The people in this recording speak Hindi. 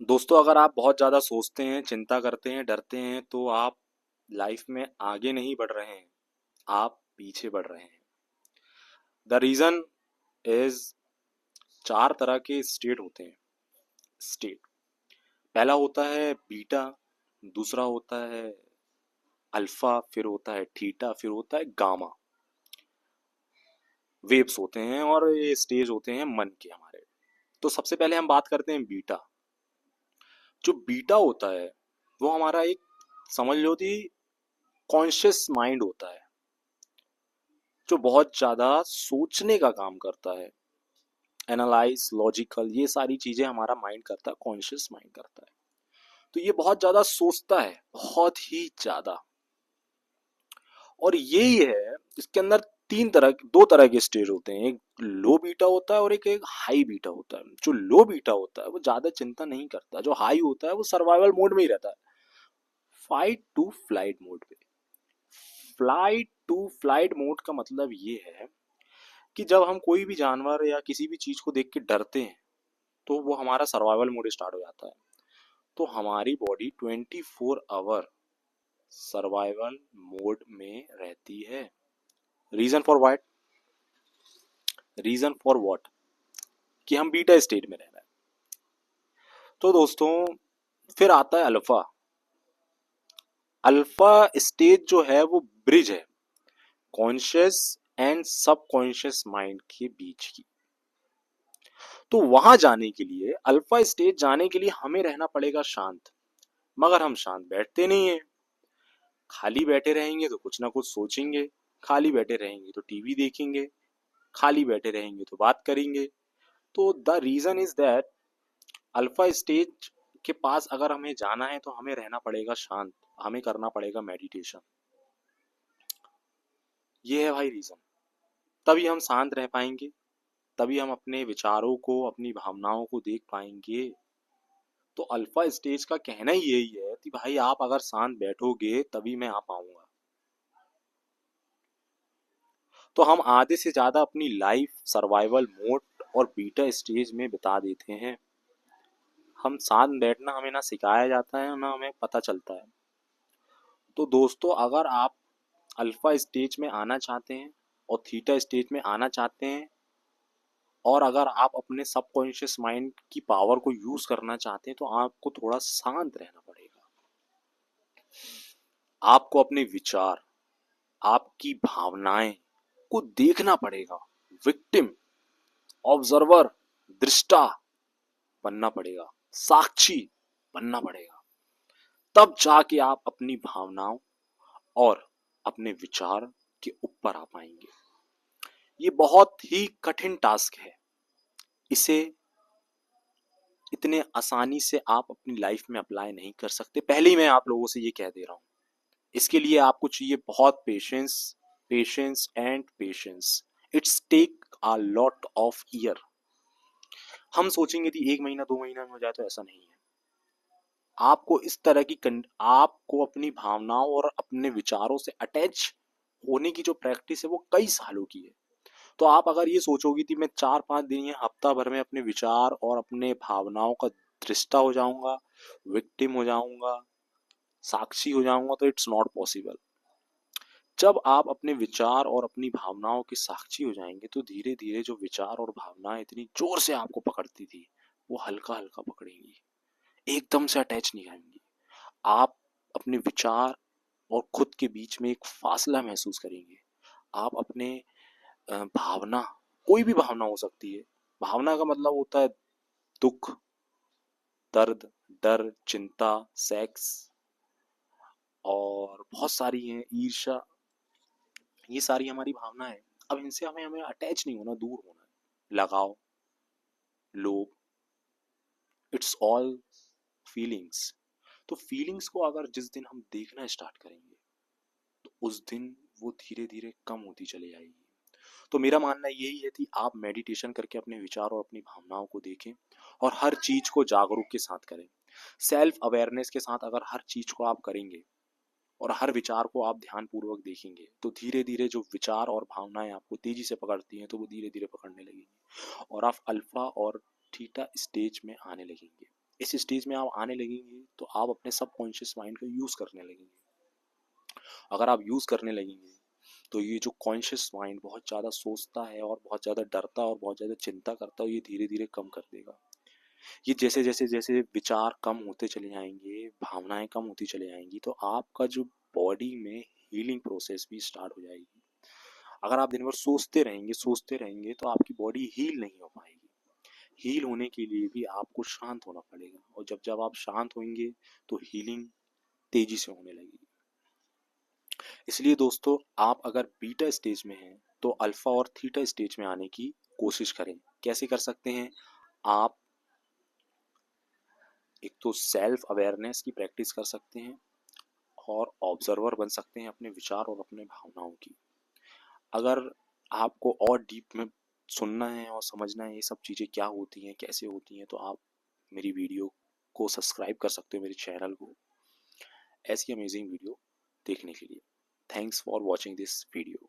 दोस्तों, अगर आप बहुत ज़्यादा सोचते हैं, चिंता करते हैं, डरते हैं, तो आप लाइफ में आगे नहीं बढ़ रहे हैं, आप पीछे बढ़ रहे हैं। द रीज़न इज, चार तरह के स्टेट होते हैं। स्टेट पहला होता है बीटा, दूसरा होता है अल्फा, फिर होता है थीटा, फिर होता है गामा। वेव्स होते हैं और ये स्टेज होते हैं मन के हमारे। तो सबसे पहले हम बात करते हैं बीटा। जो बीटा होता है वो हमारा एक, समझ लो कि कॉन्शियस माइंड होता है, जो बहुत ज्यादा सोचने का काम करता है। एनालाइज, लॉजिकल, ये सारी चीजें हमारा माइंड करता है, कॉन्शियस माइंड करता है। तो ये बहुत ज्यादा सोचता है, बहुत ही ज्यादा। और यही है, इसके अंदर दो तरह के स्टेज होते हैं। एक लो बीटा होता है और एक हाई बीटा होता है। जो लो बीटा होता है वो ज्यादा चिंता नहीं करता, जो हाई होता है वो सर्वाइवल मोड में ही रहता है, फाइट टू फ्लाइट मोड पे। फ्लाइट टू फ्लाइट मोड का मतलब ये है कि जब हम कोई भी जानवर या किसी भी चीज को देख के डरते हैं, तो वो हमारा सर्वाइवल मोड स्टार्ट हो जाता है। तो हमारी बॉडी 24 आवर सर्वाइवल मोड में रहती है। Reason for what, reason for what, कि हम बीटा स्टेट में रह रहे हैं। तो दोस्तों, फिर आता है अल्फा। अल्फा स्टेज जो है वो ब्रिज है कॉन्शियस एंड सबकॉन्शियस माइंड के बीच की। तो वहां जाने के लिए, अल्फा स्टेज जाने के लिए हमें रहना पड़ेगा शांत। मगर हम शांत बैठते नहीं है। खाली बैठे रहेंगे तो कुछ ना कुछ सोचेंगे, खाली बैठे रहेंगे तो टीवी देखेंगे, खाली बैठे रहेंगे तो बात करेंगे। तो the reason is that, alpha stage के पास अगर हमें जाना है तो हमें रहना पड़ेगा शांत, हमें करना पड़ेगा मेडिटेशन। ये है भाई रीजन। तभी हम शांत रह पाएंगे, तभी हम अपने विचारों को, अपनी भावनाओं को देख पाएंगे। तो अल्फा स्टेज का कहना ही यही है कि भाई आप अगर शांत बैठोगे तभी मैं आ पाऊंगा। तो हम आधे से ज्यादा अपनी लाइफ सर्वाइवल मोड और बीटा स्टेज में बिता देते हैं। हम शांत बैठना हमें ना सिखाया जाता है ना हमें पता चलता है। तो दोस्तों, अगर आप अल्फा स्टेज में आना चाहते हैं और थीटा स्टेज में आना चाहते हैं, और अगर आप अपने सबकॉन्शियस माइंड की पावर को यूज करना चाहते हैं, तो आपको थोड़ा शांत रहना पड़ेगा। आपको अपने विचार, आपकी भावनाएं को देखना पड़ेगा। विक्टिम, ऑब्जर्वर, दृष्टा बनना पड़ेगा, साक्षी बनना पड़ेगा। तब जाके आप अपनी भावनाओं और अपने विचार के ऊपर आ पाएंगे। ये बहुत ही कठिन टास्क है। इसे इतने आसानी से आप अपनी लाइफ में अप्लाई नहीं कर सकते, पहले ही मैं आप लोगों से ये कह दे रहा हूं। इसके लिए आपको चाहिए बहुत patience, patience and patience. It's take a lot of year. हम सोचेंगे कि 1 महीना 2 महीना में हो जाए, तो ऐसा नहीं है। आपको इस तरह की आपको अपनी भावनाओं और अपने विचारों से अटैच होने की जो प्रैक्टिस है वो कई सालों की है। तो आप अगर ये सोचोगे कि मैं 4-5 दिन या हफ्ता भर में अपने विचार और अपने भावनाओं का दृष्टा हो जाऊंगा, विक्टिम हो जाऊंगा, साक्षी हो जाऊंगा, तो इट्स नॉट पॉसिबल। जब आप अपने विचार और अपनी भावनाओं के साक्षी हो जाएंगे, तो धीरे धीरे जो विचार और भावनाएं इतनी जोर से आपको पकड़ती थी, वो हल्का हल्का पकड़ेंगी, एकदम से अटैच नहीं आएंगी। आप अपने विचार और खुद के बीच में एक फासला महसूस करेंगे। आप अपने भावना, कोई भी भावना हो सकती है। भावना का मतलब होता है दुख, दर्द, डर, चिंता, सेक्स, और बहुत सारी हैं, ईर्ष्या। ये सारी हमारी भावनाएं हैं। अब इनसे हमें हमें अटैच नहीं होना, दूर होना है। लगाव, लोभ, इट्स ऑल फीलिंग्स। तो फीलिंग्स को अगर जिस दिन हम देखना स्टार्ट करेंगे, तो उस दिन वो धीरे धीरे कम होती चली जाएगी। तो मेरा मानना यही है कि आप मेडिटेशन करके अपने विचार और अपनी भावनाओं को देखें, और हर चीज को जागरूक के साथ करें। सेल्फ अवेयरनेस के साथ अगर हर चीज को आप करेंगे और हर विचार को आप ध्यान पूर्वक देखेंगे, तो धीरे धीरे जो विचार और भावनाएं आपको तेजी से पकड़ती हैं, तो वो धीरे धीरे पकड़ने लगेंगी और आप अल्फा और थीटा स्टेज में आने लगेंगे। इस स्टेज में आप आने लगेंगे तो आप अपने सबकॉन्शियस माइंड का यूज़ करने लगेंगे। अगर आप यूज़ करने लगेंगे तो ये जो कॉन्शियस माइंड बहुत ज़्यादा सोचता है और बहुत ज़्यादा डरता है और बहुत ज़्यादा चिंता करता है, ये धीरे धीरे कम कर देगा। ये जैसे जैसे जैसे विचार कम होते चले जाएंगे, भावनाएं कम होती चले जाएंगी, तो आपका जो बॉडी में हीलिंग प्रोसेस भी स्टार्ट हो जाएगी। अगर आप दिन भर सोचते रहेंगे तो आपकी बॉडी हील नहीं हो पाएगी। हील होने के लिए भी आपको शांत होना पड़ेगा, और जब जब आप शांत होंगे तो हीलिंग तेजी से होने लगेगी। इसलिए दोस्तों, आप अगर बीटा स्टेज में हैं तो अल्फा और थीटा स्टेज में आने की कोशिश करें। कैसे कर सकते हैं? आप एक तो सेल्फ अवेयरनेस की प्रैक्टिस कर सकते हैं और ऑब्जर्वर बन सकते हैं अपने विचार और अपने भावनाओं की। अगर आपको और डीप में सुनना है और समझना है ये सब चीज़ें क्या होती हैं, कैसे होती हैं, तो आप मेरी वीडियो को सब्सक्राइब कर सकते हो, मेरे चैनल को, ऐसी अमेजिंग वीडियो देखने के लिए। Thanks for watching this video.